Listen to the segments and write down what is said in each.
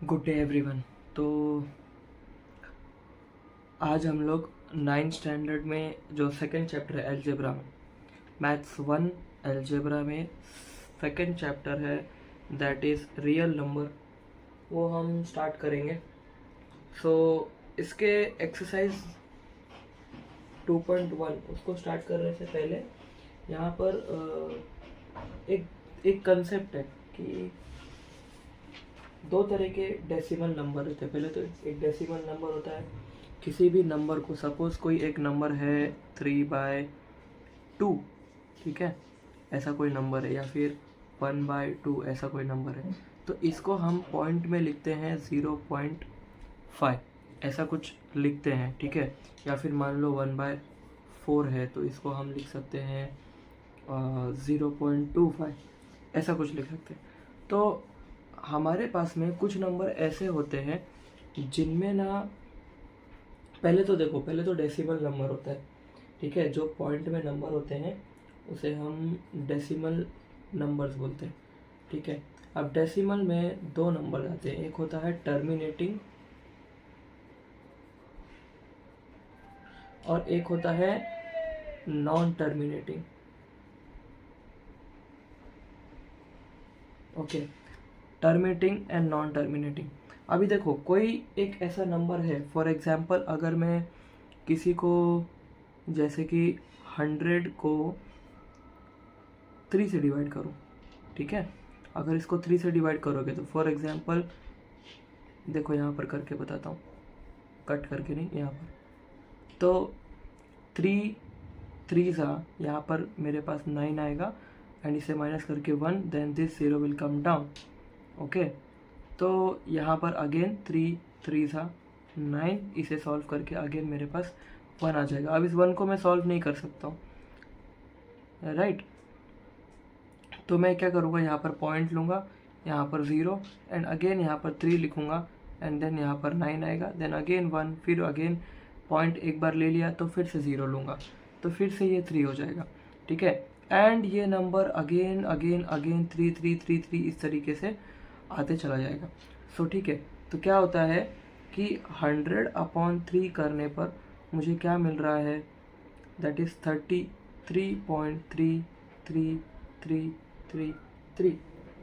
Good day everyone. तो आज हम लोग 9th स्टैंडर्ड में जो सेकंड चैप्टर है अलजेब्रा में, मैथ्स 1 अलजेब्रा में सेकंड चैप्टर है दैट इज़ रियल नंबर, वो हम स्टार्ट करेंगे। सो इसके एक्सरसाइज 2.1 उसको स्टार्ट करने से पहले यहाँ पर एक कंसेप्ट है कि दो तरह के डेसिमल नंबर होते हैं। पहले तो एक डेसिमल नंबर होता है किसी भी नंबर को, सपोज कोई एक नंबर है 3/2, ठीक है, ऐसा कोई नंबर है, या फिर 1/2 ऐसा कोई नंबर है, तो इसको हम पॉइंट में लिखते हैं 0.5 ऐसा कुछ लिखते हैं, ठीक है। या फिर मान लो 1/4 है तो इसको हम लिख सकते हैं 0.25 ऐसा कुछ लिख सकते हैं। तो हमारे पास में कुछ नंबर ऐसे होते हैं जिनमें ना, पहले तो डेसिमल नंबर होता है, ठीक है। जो पॉइंट में नंबर होते हैं उसे हम डेसिमल नंबर्स बोलते हैं, ठीक है। अब डेसिमल में दो नंबर आते हैं, एक होता है टर्मिनेटिंग और एक होता है non terminating. Okay, terminating and non terminating. अभी देखो कोई एक ऐसा नंबर है, फॉर एग्जांपल अगर मैं किसी को, जैसे कि 100 को 3 से डिवाइड करूँ, ठीक है। अगर इसको 3 से डिवाइड करोगे तो फॉर एग्जांपल देखो यहाँ पर करके बताता हूँ, कट करके नहीं, यहाँ पर तो 3 यहाँ पर मेरे पास 9 आएगा एंड इसे माइनस करके 1, then this 0 will come down. Okay, तो यहाँ पर अगेन 3 9, इसे सॉल्व करके अगेन मेरे पास 1 आ जाएगा। अब इस 1 को मैं सॉल्व नहीं कर सकता हूँ, राइट। तो मैं क्या करूँगा, यहाँ पर पॉइंट लूँगा, यहाँ पर 0 एंड अगेन यहाँ पर 3 लिखूँगा एंड देन यहाँ पर 9 आएगा, देन अगेन 1, फिर अगेन पॉइंट एक बार ले लिया तो फिर से 0 लूँगा, तो फिर से ये 3 हो जाएगा, ठीक है। एंड ये नंबर अगेन 3 इस तरीके से आते चला जाएगा। सो ठीक है, तो क्या होता है कि 100/3 करने पर मुझे क्या मिल रहा है, दैट इज़ 33.33333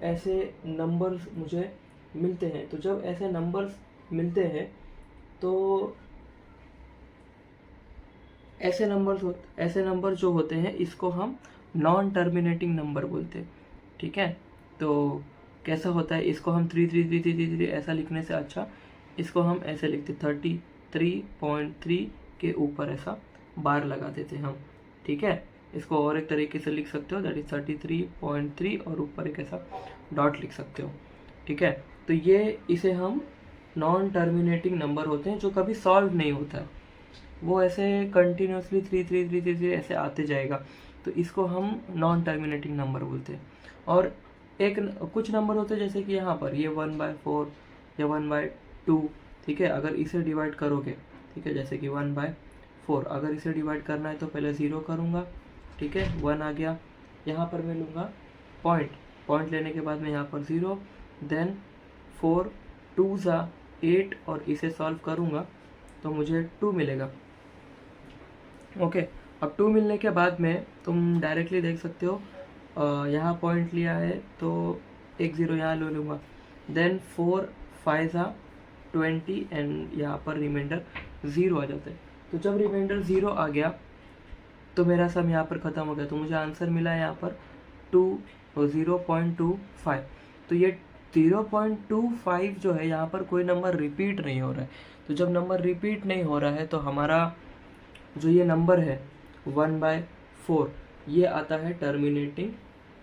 ऐसे नंबर्स मुझे मिलते हैं। तो जब ऐसे नंबर्स मिलते हैं तो ऐसे नंबर जो होते हैं इसको हम नॉन टर्मिनेटिंग नंबर बोलते हैं, ठीक है। तो कैसा होता है, इसको हम 3 ऐसा लिखने से अच्छा इसको हम ऐसे लिखते 33.3 के ऊपर ऐसा बार लगा देते हम, ठीक है। इसको और एक तरीके से लिख सकते हो, दैट इज 33.3 और ऊपर एक ऐसा डॉट लिख सकते हो, ठीक है। तो ये इसे हम नॉन टर्मिनेटिंग नंबर होते हैं जो कभी सॉल्व नहीं होता है, वो ऐसे कंटिन्यूसली 3 ऐसे आते जाएगा, तो इसको हम नॉन टर्मिनेटिंग नंबर बोलते हैं। और कुछ नंबर होते हैं जैसे कि यहाँ पर ये 1/4 या 1/2, ठीक है। अगर इसे डिवाइड करोगे, ठीक है, जैसे कि 1/4 अगर इसे डिवाइड करना है तो पहले 0 करूँगा, ठीक है, 1 आ गया, यहाँ पर मैं लूँगा पॉइंट लेने के बाद मैं यहाँ पर 0, देन 4 2 8 और इसे सॉल्व करूँगा तो मुझे 2 मिलेगा। ओके, अब 2 मिलने के बाद में तुम डायरेक्टली देख सकते हो, यहाँ पॉइंट लिया है तो एक 0 यहाँ ले लूँगा, देन 4 5 20 एंड यहाँ पर रिमाइंडर 0 आ जाता है। तो जब रिमाइंडर 0 आ गया तो मेरा सम यहाँ पर ख़त्म हो गया, तो मुझे आंसर मिला है यहाँ पर 0.25। तो ये 0.25 जो है, यहाँ पर कोई नंबर रिपीट नहीं हो रहा है। तो जब नंबर रिपीट नहीं हो रहा है तो हमारा जो ये नंबर है 1/4 ये आता है टर्मिनेटिंग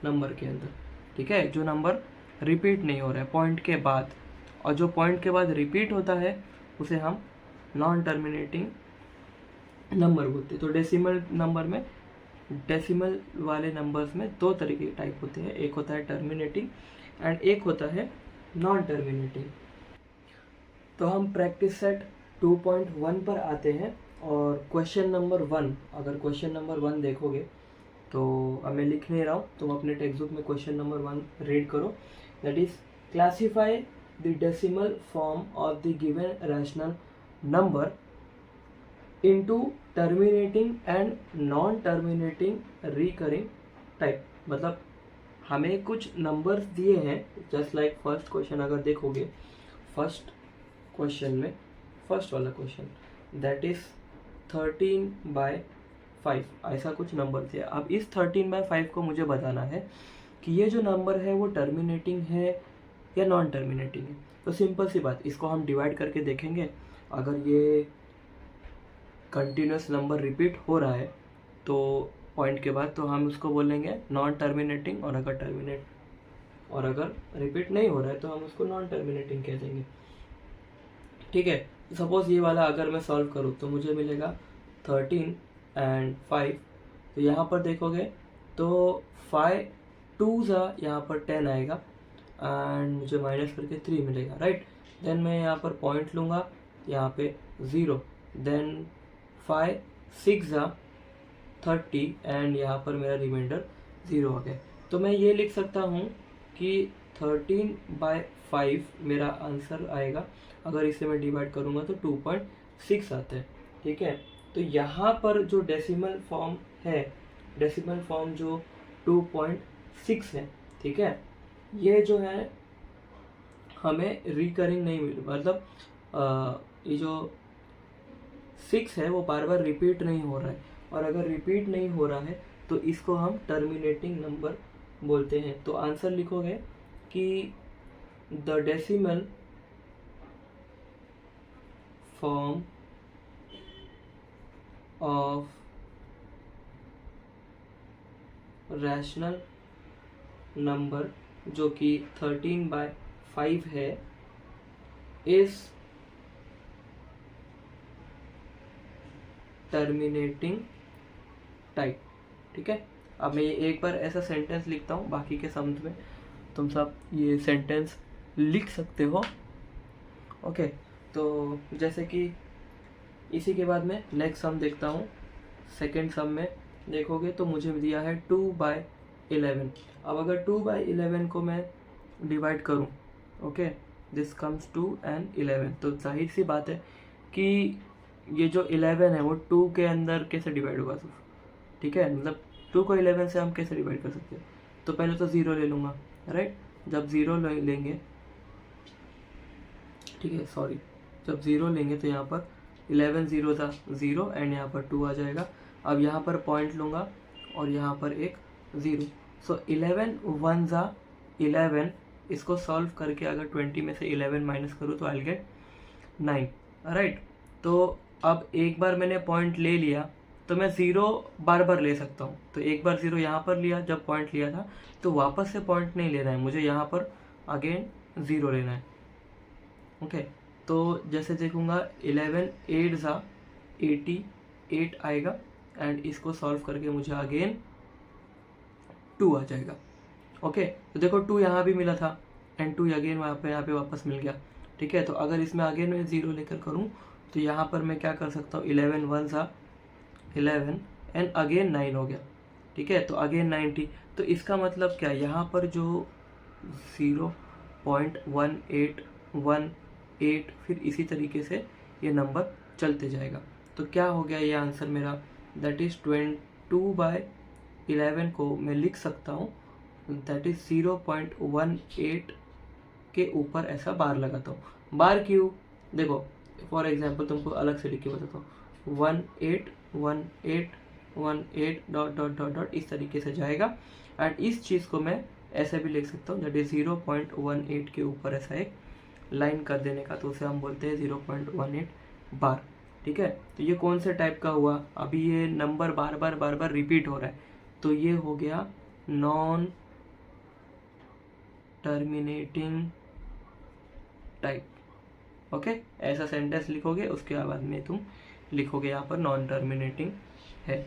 नंबर के अंदर, ठीक है। जो नंबर रिपीट नहीं हो रहा है पॉइंट के बाद, और जो पॉइंट के बाद रिपीट होता है उसे हम नॉन टर्मिनेटिंग नंबर बोलते हैं। तो डेसिमल वाले नंबर्स में दो तरह के टाइप होते हैं, एक होता है टर्मिनेटिंग एंड एक होता है नॉन टर्मिनेटिंग। तो हम प्रैक्टिस सेट 2.1 पर आते हैं और क्वेश्चन नंबर 1, अगर क्वेश्चन नंबर 1 देखोगे तो अब मैं लिख नहीं रहा हूँ, तुम अपने टेक्स्ट बुक में क्वेश्चन नंबर 1 रीड करो, that is classify the decimal form of the given rational number into terminating and non terminating recurring type. मतलब हमें कुछ नंबर्स दिए हैं, जस्ट लाइक फर्स्ट क्वेश्चन अगर देखोगे, फर्स्ट क्वेश्चन में फर्स्ट वाला क्वेश्चन दैट इज 13/5 ऐसा कुछ नंबर दिया। अब इस 13/5 को मुझे बताना है कि ये जो नंबर है वो टर्मिनेटिंग है या नॉन टर्मिनेटिंग है। तो सिंपल सी बात, इसको हम डिवाइड करके देखेंगे। अगर ये कंटिन्यूस नंबर रिपीट हो रहा है तो पॉइंट के बाद, तो हम उसको बोलेंगे नॉन टर्मिनेटिंग, और अगर रिपीट नहीं हो रहा है तो हम उसको नॉन टर्मिनेटिंग कह देंगे। ठीक है, सपोज ये वाला अगर मैं सॉल्व करूँ तो मुझे मिलेगा 13 एंड 5। तो यहाँ पर देखोगे तो 5 2 यहाँ पर 10 आएगा एंड मुझे माइनस करके 3 मिलेगा, राइट। देन मैं यहाँ पर पॉइंट लूँगा, यहाँ पे 0, देन 5 6 30 एंड यहाँ पर मेरा रिमाइंडर 0 हो गया। तो मैं ये लिख सकता हूँ कि 13/5 मेरा आंसर आएगा। अगर इसे मैं डिवाइड करूँगा तो 2.6 आता है। ठीक है, तो यहाँ पर जो डेसिमल फॉर्म है, डेसिमल फॉर्म जो 2.6 है, ठीक है, ये जो है हमें रिकरिंग नहीं मिल, मतलब ये जो 6 है वो बार बार रिपीट नहीं हो रहा है, और अगर रिपीट नहीं हो रहा है तो इसको हम टर्मिनेटिंग नंबर बोलते हैं। तो आंसर लिखोगे कि the decimal form of rational number जो कि 13/5 है इज टर्मिनेटिंग टाइप। ठीक है, अब मैं ये एक बार ऐसा सेंटेंस लिखता हूँ, बाकी के सम्स में तुम सब ये सेंटेंस लिख सकते हो। ओके, तो जैसे कि इसी के बाद में नेक्स्ट सम देखता हूँ। सेकेंड सम में देखोगे तो मुझे दिया है 2/11। अब अगर 2/11 को मैं डिवाइड करूँ, ओके, दिस कम्स 2 and 11, तो जाहिर सी बात है कि ये जो 11 है वो 2 के अंदर कैसे डिवाइड होगा। ठीक है, मतलब 2 को 11 से हम कैसे डिवाइड कर सकते हैं। तो पहले तो 0 ले लूँगा, राइट। जब 0 लेंगे, ठीक है, सॉरी, जब 0 लेंगे तो यहाँ पर 11 0 था 0 एंड यहाँ पर 2 आ जाएगा। अब यहाँ पर पॉइंट लूँगा और यहाँ पर एक 0, सो 11 1 11। इसको सॉल्व करके अगर 20 में से 11 माइनस करूँ तो आई गेट 9, राइट। तो अब एक बार मैंने पॉइंट ले लिया तो मैं 0 बार बार ले सकता हूँ। तो एक बार 0 यहाँ पर लिया जब पॉइंट लिया था, तो वापस से पॉइंट नहीं लेना है मुझे, यहाँ पर अगेन 0 लेना है। ओके, तो जैसे देखूँगा 11 8 88 आएगा एंड इसको सॉल्व करके मुझे अगेन 2 आ जाएगा। ओके, तो देखो 2 यहाँ भी मिला था एंड 2 अगेन यहाँ पे वापस मिल गया। ठीक है, तो अगर इसमें अगेन मैं 0 लेकर करूँ तो यहाँ पर मैं क्या कर सकता हूँ, 11 1 11 एंड अगेन 9 हो गया। ठीक है, तो अगेन 90। तो इसका मतलब क्या, यहाँ पर जो 0.1818 फिर इसी तरीके से ये नंबर चलते जाएगा। तो क्या हो गया ये आंसर मेरा, दैट इज़ 22/11 को मैं लिख सकता हूँ, दैट इज़ 0.18 के ऊपर ऐसा बार लगाता हूँ। बार क्यों, देखो फॉर एग्जांपल तुमको अलग से लिख के बताता हूँ, 181818 डॉट डॉट डॉट डॉट इस तरीके से जाएगा। एंड इस चीज़ को मैं ऐसे भी लिख सकता हूँ, दैट इज 0.18 के ऊपर ऐसा एक लाइन कर देने का, तो उसे हम बोलते हैं 0.18 बार। ठीक है, तो ये कौन से टाइप का हुआ, अभी ये नंबर बार बार रिपीट हो रहा है, तो ये हो गया नॉन टर्मिनेटिंग टाइप। ओके, ऐसा सेंटेंस लिखोगे, उसके बाद में तुम लिखोगे यहाँ पर नॉन टर्मिनेटिंग है।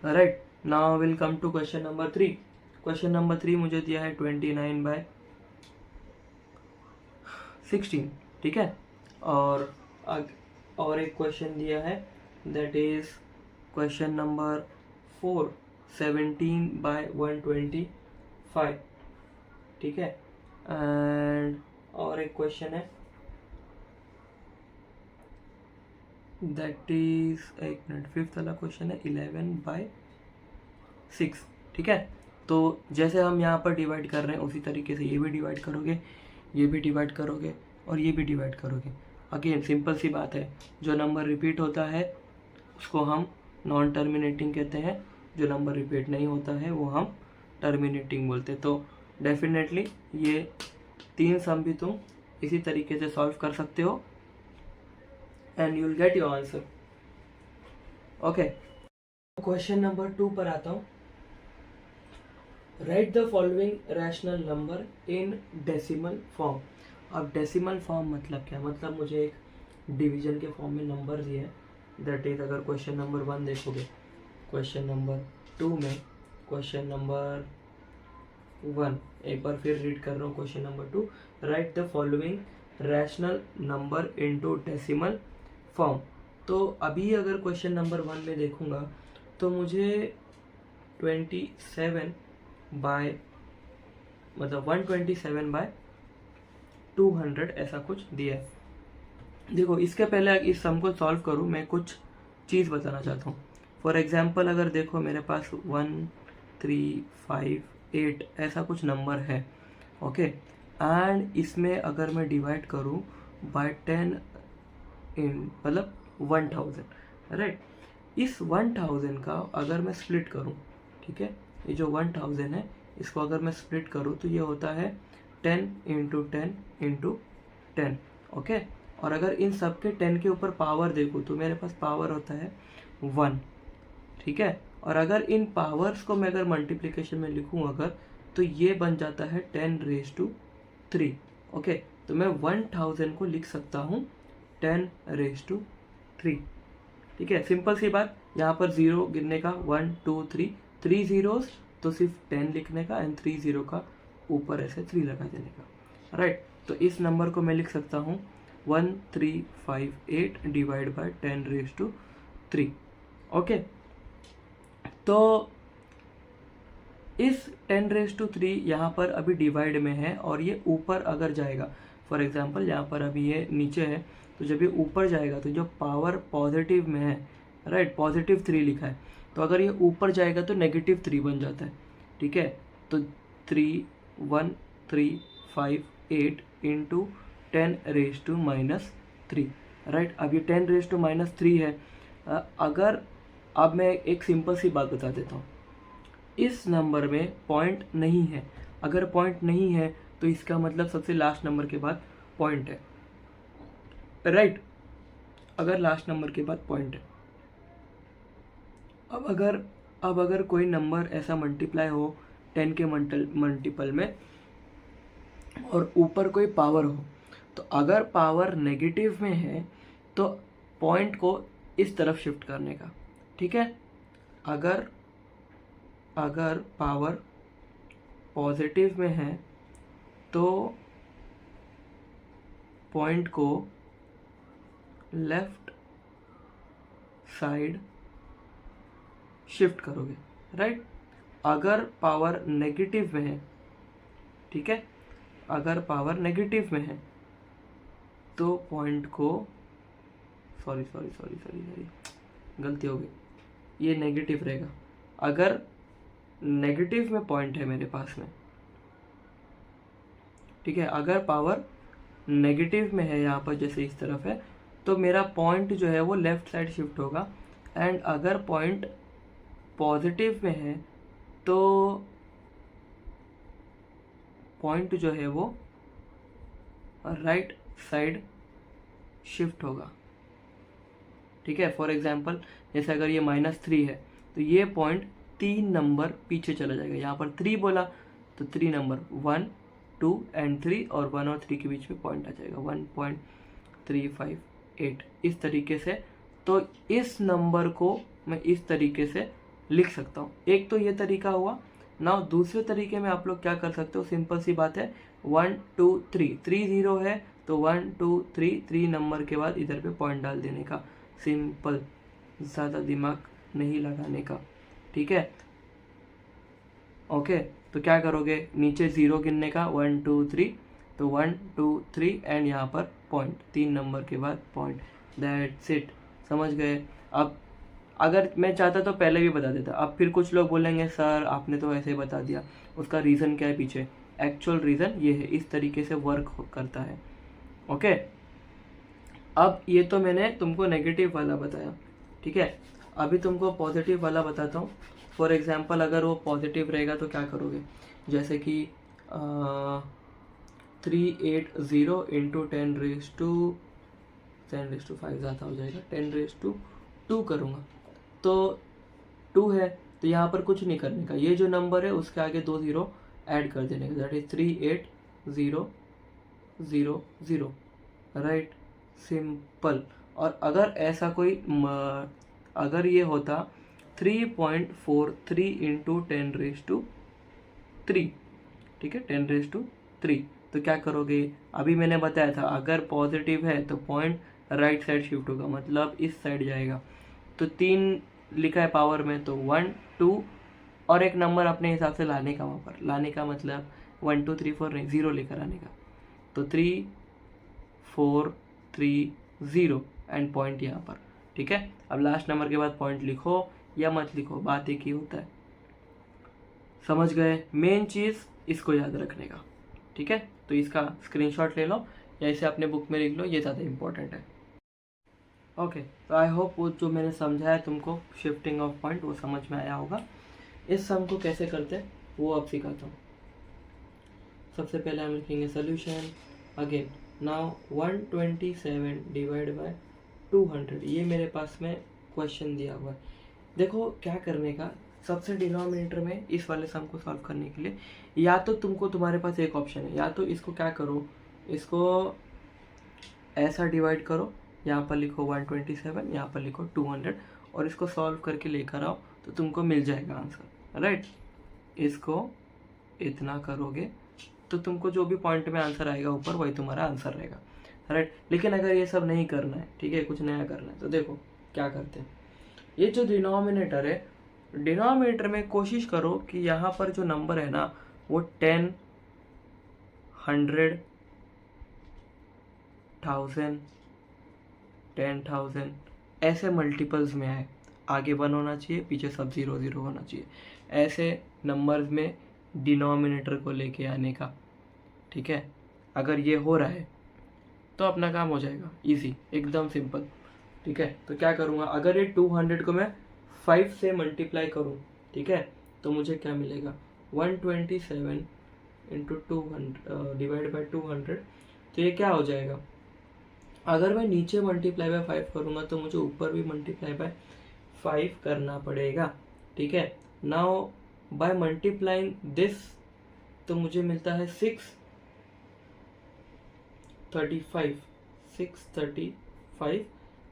Right, now will come to question number 3। Question number 3 मुझे दिया है 29/16। ठीक है, और एक क्वेश्चन दिया है दैट इज क्वेश्चन नंबर 4 17/125। ठीक है, एंड और एक क्वेश्चन है, दैट इज, एक मिनट, फिफ्थ वाला क्वेश्चन है 11/6, ठीक है। तो जैसे हम यहाँ पर डिवाइड कर रहे हैं उसी तरीके से ये भी डिवाइड करोगे, ये भी डिवाइड करोगे और ये भी डिवाइड करोगे। अगेन सिंपल सी बात है, जो नंबर रिपीट होता है उसको हम नॉन टर्मिनेटिंग कहते हैं, जो नंबर रिपीट नहीं होता है वो हम टर्मिनेटिंग बोलते हैं। तो डेफिनेटली ये 3 सम भी तुम इसी तरीके से सॉल्व कर सकते हो and you will get your answer. Okay, question number 2 पर आता हूँ। Right the following rational number in decimal form. अब डेसिमल फॉर्म मतलब क्या, मतलब मुझे एक डिवीजन के फॉर्म में नंबर दिए हैं, दैट इज, अगर क्वेश्चन नंबर 1 देखोगे, क्वेश्चन नंबर 2 में, क्वेश्चन नंबर 1, एक बार फिर रीड कर रहा हूँ, question number 2, right the following rational number into decimal form. तो अभी अगर क्वेश्चन नंबर 1 में देखूंगा तो मुझे 127/200 ऐसा कुछ दिया है। देखो, इसके पहले इस सम को सॉल्व करूँ, मैं कुछ चीज़ बताना चाहता हूँ। फॉर एग्जांपल अगर देखो मेरे पास 1, 3, 5, 8 ऐसा कुछ नंबर है, ओके, एंड इसमें अगर मैं डिवाइड करूँ बाय 10 इन मतलब 1000, राइट। इस 1000 का अगर मैं स्प्लिट करूँ, ठीक है, ये जो 1000 है इसको अगर मैं स्प्लिट करूँ तो ये होता है 10 इंटू 10 इंटू 10, ओके। और अगर इन सब के 10 के ऊपर पावर देखूँ तो मेरे पास पावर होता है 1, ठीक है। और अगर इन पावर्स को मैं अगर मल्टीप्लिकेशन में लिखूँ अगर, तो ये बन जाता है 10⁻3, ओके। तो मैं 1000 को लिख सकता हूँ 10⁻3, ठीक है। सिंपल सी बात, यहाँ पर 0 गिनने का 1 2 3, 3 zeros तो सिर्फ 10 लिखने का एंड 3 0 का ऊपर ऐसे 3 लगा देने का, राइट। तो इस नंबर को मैं लिख सकता हूँ 1358 डिवाइड बाय 10⁻3, ओके। तो इस 10⁻3 यहाँ पर अभी डिवाइड में है और ये ऊपर अगर जाएगा, फॉर एग्जांपल यहाँ पर अभी ये नीचे है, तो जब ये ऊपर जाएगा तो जो पावर पॉजिटिव में है, राइट, +3 लिखा है, तो अगर ये ऊपर जाएगा तो -3 बन जाता है, ठीक है। तो 31358 इंटू 10⁻³ राइट। अब ये 10⁻³ है। अगर अब मैं एक सिंपल सी बात बता देता हूँ, इस नंबर में पॉइंट नहीं है, अगर पॉइंट नहीं है तो इसका मतलब सबसे लास्ट नंबर के बाद पॉइंट है, राइट। अगर लास्ट नंबर के बाद पॉइंट है, अब अगर कोई नंबर ऐसा मल्टीप्लाई हो 10 के मल्टीपल में और ऊपर कोई पावर हो, तो अगर पावर नेगेटिव में है तो पॉइंट को इस तरफ शिफ्ट करने का, ठीक है। अगर पावर पॉजिटिव में है तो पॉइंट को लेफ्ट साइड शिफ्ट करोगे, राइट। अगर पावर नेगेटिव में है, ठीक है, अगर पावर नेगेटिव में है तो पॉइंट को, सॉरी गलती हो गई, ये नेगेटिव रहेगा। अगर नेगेटिव में पॉइंट है मेरे पास में, ठीक है, अगर पावर नेगेटिव में है यहाँ पर जैसे इस तरफ है, तो मेरा पॉइंट जो है वो लेफ्ट साइड शिफ्ट होगा। एंड अगर पॉइंट पॉजिटिव में है तो पॉइंट जो है वो राइट साइड शिफ्ट होगा, ठीक है। फॉर एग्जांपल जैसे अगर ये -3 है तो ये पॉइंट 3 नंबर पीछे चला जाएगा। यहाँ पर 3 बोला तो 3 नंबर 1 2 एंड 3 और 1 और 3 के बीच में पॉइंट आ जाएगा 1.358 इस तरीके से। तो इस नंबर को मैं इस तरीके से लिख सकता हूँ। एक तो ये तरीका हुआ ना। दूसरे तरीके में आप लोग क्या कर सकते हो, सिंपल सी बात है, 1 2 3 3 0 है तो 1 2 3 3 नंबर के बाद इधर पे पॉइंट डाल देने का, सिंपल, ज़्यादा दिमाग नहीं लगाने का, ठीक है। ओके, तो क्या करोगे, नीचे 0 गिनने का 1 2 3, तो 1 2 3 एंड यहाँ पर पॉइंट, 3 नंबर के बाद पॉइंट, दैट्स इट। समझ गए। अब अगर मैं चाहता तो पहले भी बता देता, अब फिर कुछ लोग बोलेंगे सर आपने तो ऐसे ही बता दिया, उसका रीज़न क्या है पीछे। एक्चुअल रीज़न ये है, इस तरीके से वर्क करता है। ओके, अब ये तो मैंने तुमको नेगेटिव वाला बताया, ठीक है। अभी तुमको पॉजिटिव वाला बताता हूँ। फॉर एग्जांपल अगर वो पॉजिटिव रहेगा तो क्या करोगे, जैसे कि 380 इंटू 10⁻5 ज़्यादा हो जाएगा, 10⁻2 करूँगा तो 2 है, तो यहाँ पर कुछ नहीं करने का, ये जो नंबर है उसके आगे 2 0 ऐड कर देने का, दैट इज 38000, राइट, सिंपल। और अगर ऐसा कोई अगर ये होता 3.43 इंटू 10⁻3, ठीक है, 10⁻3, तो क्या करोगे, अभी मैंने बताया था अगर पॉजिटिव है तो पॉइंट राइट साइड शिफ्ट होगा, मतलब इस साइड जाएगा। तो 3 लिखा है पावर में, तो 1 2 और एक नंबर अपने हिसाब से लाने का, वहाँ पर लाने का मतलब 1 2 3 4 नहीं, 0 लेकर आने का, तो 3 4 3 0 एंड पॉइंट यहाँ पर, ठीक है। अब लास्ट नंबर के बाद पॉइंट लिखो या मत लिखो, बात एक ही होता है। समझ गए। मेन चीज़ इसको याद रखने का, ठीक है। तो इसका स्क्रीनशॉट ले लो या इसे अपने बुक में लिख लो, ये ज़्यादा इंपॉर्टेंट है। ओके, तो आई होप वो जो मैंने समझाया तुमको शिफ्टिंग ऑफ पॉइंट वो समझ में आया होगा। इस सम को कैसे करते हैं वो अब सिखाता हूँ। सबसे पहले हम लिखेंगे solution again. Now 127 divide by 200, ये मेरे पास में क्वेश्चन दिया हुआ है। देखो क्या करने का, सबसे डिनोमिनेटर में इस वाले सम को सॉल्व करने के लिए या तो तुमको, तुम्हारे पास एक ऑप्शन है, या तो इसको क्या करो, इसको ऐसा डिवाइड करो, यहाँ पर लिखो 127, यहाँ पर लिखो 200 और इसको सॉल्व करके लेकर आओ तो तुमको मिल जाएगा आंसर, राइट। इसको इतना करोगे तो तुमको जो भी पॉइंट में आंसर आएगा ऊपर वही तुम्हारा आंसर रहेगा, राइट। लेकिन अगर ये सब नहीं करना है, ठीक है, कुछ नया करना है, तो देखो क्या करते हैं। ये जो डिनोमिनेटर है, डिनोमिनेटर में कोशिश करो कि यहाँ पर जो नंबर है ना वो 10 100 1000 10,000 ऐसे मल्टीपल्स में आए। आगे 1 होना चाहिए, पीछे सब 0 0 होना चाहिए, ऐसे नंबर्स में डिनोमिनेटर को लेके आने का, ठीक है। अगर ये हो रहा है तो अपना काम हो जाएगा, इजी, एकदम सिंपल, ठीक है। तो क्या करूँगा, अगर ये 200 को मैं 5 से मल्टीप्लाई करूँ, ठीक है, तो मुझे क्या मिलेगा, 127 इंटू 200 डिवाइड बाई 200, तो ये क्या हो जाएगा, अगर मैं नीचे मल्टीप्लाई बाय 5 करूँगा तो मुझे ऊपर भी मल्टीप्लाई बाय 5 करना पड़ेगा, ठीक है। नाउ बाय मल्टीप्लाइंग दिस तो मुझे मिलता है 635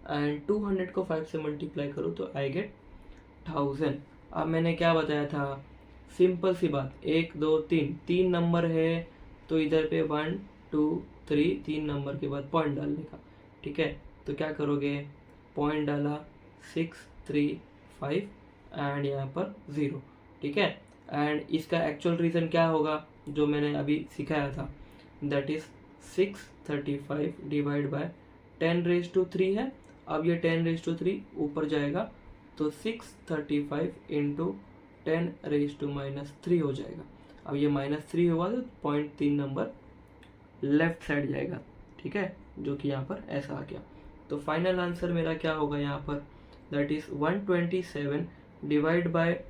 एंड 200 को 5 से मल्टीप्लाई करूँ तो आई गेट 1000। अब मैंने क्या बताया था, सिंपल सी बात, 1 2 3 नंबर है तो इधर पे 1 2 3 3 नंबर के बाद पॉइंट डालने का, ठीक है। तो क्या करोगे, पॉइंट डाला 6 3 5 एंड यहाँ पर 0, ठीक है। एंड इसका एक्चुअल रीज़न क्या होगा जो मैंने अभी सिखाया था, दैट इज 635 डिवाइड बाय 10⁻³ है। अब ये 10⁻³ ऊपर जाएगा तो 635 इंटू 10⁻³ हो जाएगा। अब ये -3 हुआ तो 0.3 नंबर लेफ्ट साइड जाएगा, ठीक है, जो कि यहाँ पर ऐसा आ गया। तो फाइनल आंसर मेरा क्या होगा यहाँ पर, that is 127 divide by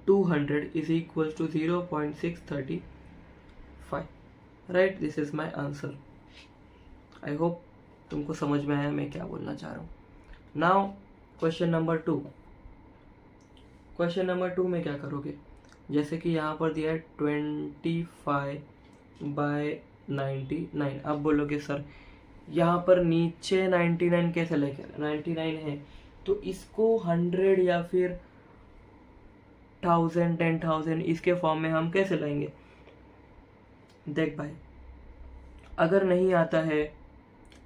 200 is equal to 0.635, right. This is my answer. I hope तुमको समझ में आया मैं क्या बोलना चाह रहा हूँ। Now question number 2। Question number 2 में क्या करोगे, जैसे कि यहाँ पर दिया है 25/99। अब बोलोगे सर यहाँ पर नीचे 99 कैसे लेके, 99 है तो इसको 100 या फिर 1000 10,000 इसके फॉर्म में हम कैसे लाएंगे। देख भाई, अगर नहीं आता है,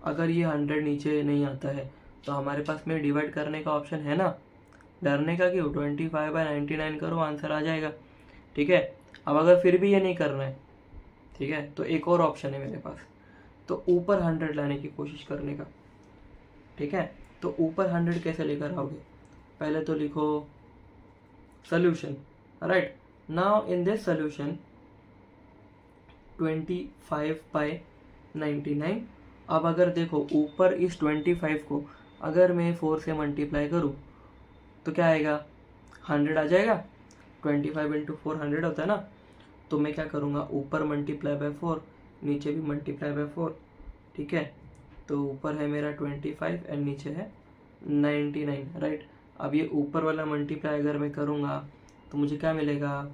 अगर ये 100 नीचे नहीं आता है तो हमारे पास में डिवाइड करने का ऑप्शन है ना, डरने का क्यों, 25/99 करो आंसर आ जाएगा। ठीक है। अब अगर फिर भी ये नहीं करना है, ठीक है, तो एक और ऑप्शन है मेरे पास, तो ऊपर 100 लाने की कोशिश करने का, ठीक है। तो ऊपर 100 कैसे लेकर आओगे, पहले तो लिखो solution, right. Now in this solution 25/99। अब अगर देखो ऊपर इस 25 को अगर मैं 4 से मल्टीप्लाई करूँ तो क्या आएगा, 100 आ जाएगा। 25 इंटू 4 100 होता है ना। तो मैं क्या करूँगा, ऊपर मल्टीप्लाई बाय 4, नीचे भी मल्टीप्लाई बाय 4, ठीक है। तो ऊपर है मेरा 25 एंड नीचे है 99, राइट। अब ये ऊपर वाला मल्टीप्लाई अगर मैं करूँगा तो मुझे क्या मिलेगा,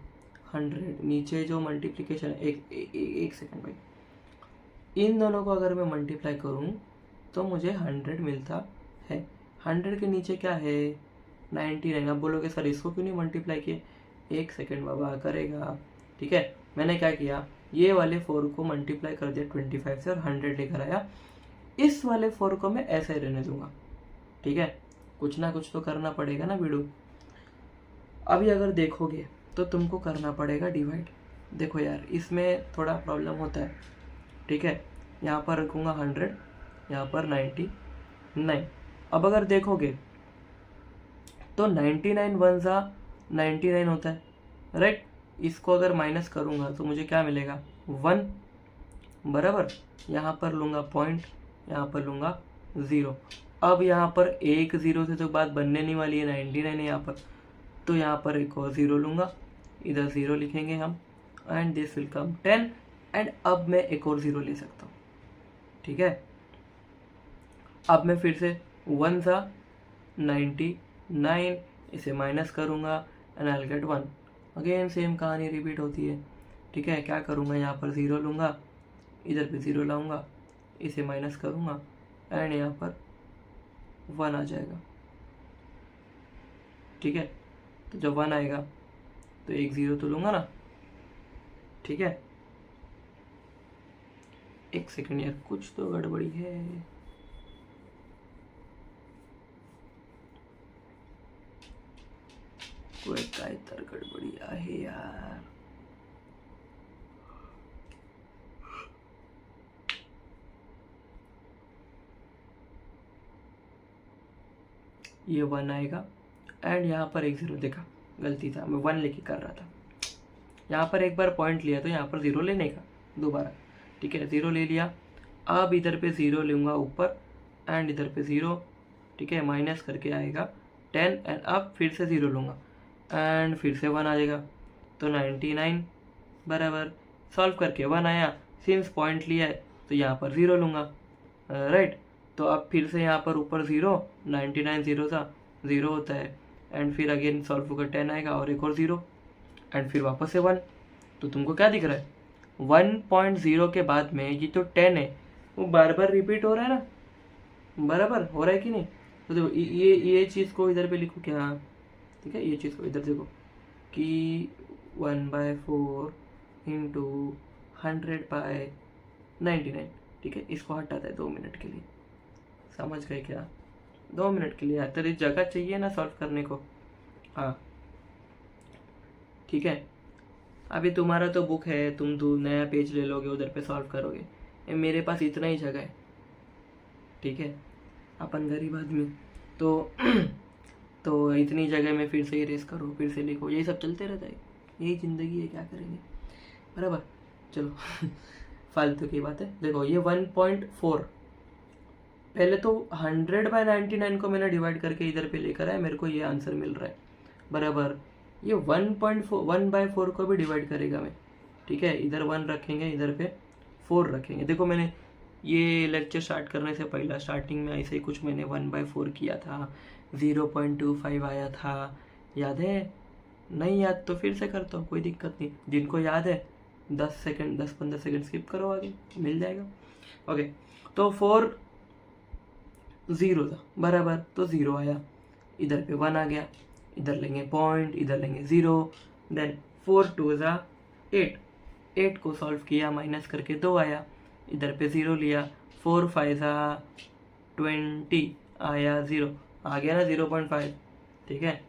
100। नीचे जो मल्टीप्लिकेशन है, एक सेकेंड भाई, इन दोनों को अगर मैं मल्टीप्लाई करूँ तो मुझे 100 मिलता है। 100 के नीचे क्या है, 99। अब बोलोगे सर इसको क्यों नहीं मल्टीप्लाई किए, एक सेकेंड बाबा करेगा, ठीक है। मैंने क्या किया, ये वाले 4 को मल्टीप्लाई कर दिया 25 से और 100 लेकर आया। इस वाले 4 को मैं ऐसे रहने दूंगा, ठीक है। कुछ ना कुछ तो करना पड़ेगा ना वीडियो। अभी अगर देखोगे तो तुमको करना पड़ेगा डिवाइड। देखो यार इसमें थोड़ा प्रॉब्लम होता है, ठीक है। यहाँ पर रखूँगा 100, यहाँ पर 99। अब अगर देखोगे तो 99 वन सा 99 होता है, राइट। इसको अगर माइनस करूँगा तो मुझे क्या मिलेगा, 1, बराबर। यहाँ पर लूँगा पॉइंट, यहाँ पर लूँगा 0। अब यहाँ पर एक 0 से तो बात बनने नहीं वाली है, 99 है यहाँ पर, तो यहाँ पर एक और 0 लूँगा, इधर 0 लिखेंगे हम, and this will come 10। And अब मैं एक और 0 ले सकता हूँ, ठीक है। अब मैं फिर से 1 सा 99, इसे माइनस करूँगा and I will get 1। Again same कहानी रिपीट होती है, ठीक है। क्या करूँगा, यहाँ पर 0 लूँगा, इधर पे 0 लाऊंगा, इसे माइनस करूँगा एंड यहाँ पर 1 आ जाएगा, ठीक है। तो जब 1 आएगा तो एक 0 तो लूँगा ना, ठीक है। एक सेकंड यार, कुछ तो गड़बड़ी है। कोई काय तर गडबडी आहे यार। ये 1 आएगा एंड यहाँ पर एक 0, देखा गलती था, मैं 1 लेके कर रहा था। यहाँ पर एक बार पॉइंट लिया तो यहाँ पर 0 लेने का दोबारा, ठीक है। 0 ले लिया, अब इधर पे 0 लूँगा ऊपर एंड इधर पे 0, ठीक है। माइनस करके आएगा 10 एंड अब फिर से 0 लूँगा एंड फिर से 1 आ जाएगा, तो 99 बराबर। सॉल्व करके 1 आया, सिंस पॉइंट लिया है तो यहाँ पर 0 लूँगा, राइट। तो अब फिर से यहाँ पर ऊपर 0, 99 0 था, 0 होता है एंड फिर अगेन सॉल्व होकर 10 आएगा और एक और 0 एंड फिर वापस से 1। तो तुमको क्या दिख रहा है, 1.0 के बाद में ये जो 10 है वो बार बार रिपीट हो रहा है ना, बराबर हो रहा है कि नहीं। तो देखो ये चीज़ को इधर पे लिखो क्या, ठीक है। ये चीज़ को इधर देखो कि 1/4 इंटू 100/99, ठीक है। इसको हटाता है 2 मिनट के लिए, समझ गए क्या, 2 मिनट के लिए यार, तेरी जगह चाहिए ना सॉल्व करने को, हाँ ठीक है। अभी तुम्हारा तो बुक है, तुम नया पेज ले लोगे, उधर पे सॉल्व करोगे। मेरे पास इतना ही जगह है, ठीक है। अपन गरीब आदमी तो तो इतनी जगह में फिर से इरेज करो, फिर से लिखो, यही सब चलते रहता है, यही ज़िंदगी है, क्या करेंगे, बराबर। चलो फालतू की बात है। देखो ये 1.4, पहले तो 100/99 को मैंने डिवाइड करके इधर पे लेकर आया, मेरे को ये आंसर मिल रहा है, बराबर। ये 1/4 को भी डिवाइड करेगा मैं, ठीक है। इधर 1 रखेंगे, इधर पे 4 रखेंगे। देखो मैंने ये लेक्चर स्टार्ट करने से पहला स्टार्टिंग में ऐसे ही कुछ मैंने 1/4 किया था, 0.25 आया था, याद है। नहीं याद तो फिर से करता हूँ, कोई दिक्कत नहीं। जिनको याद है 10-15 सेकंड स्किप करो, आगे मिल जाएगा। ओके, तो 4 0 था, बराबर, तो 0 आया, इधर पे 1 आ गया, इधर लेंगे पॉइंट, इधर लेंगे 0, देन 4 2 8, 8 को सॉल्व किया, माइनस करके 2 आया, इधर पे 0 लिया, 4 5 20 आया, 0 आ गया ना, 0.5, ठीक है।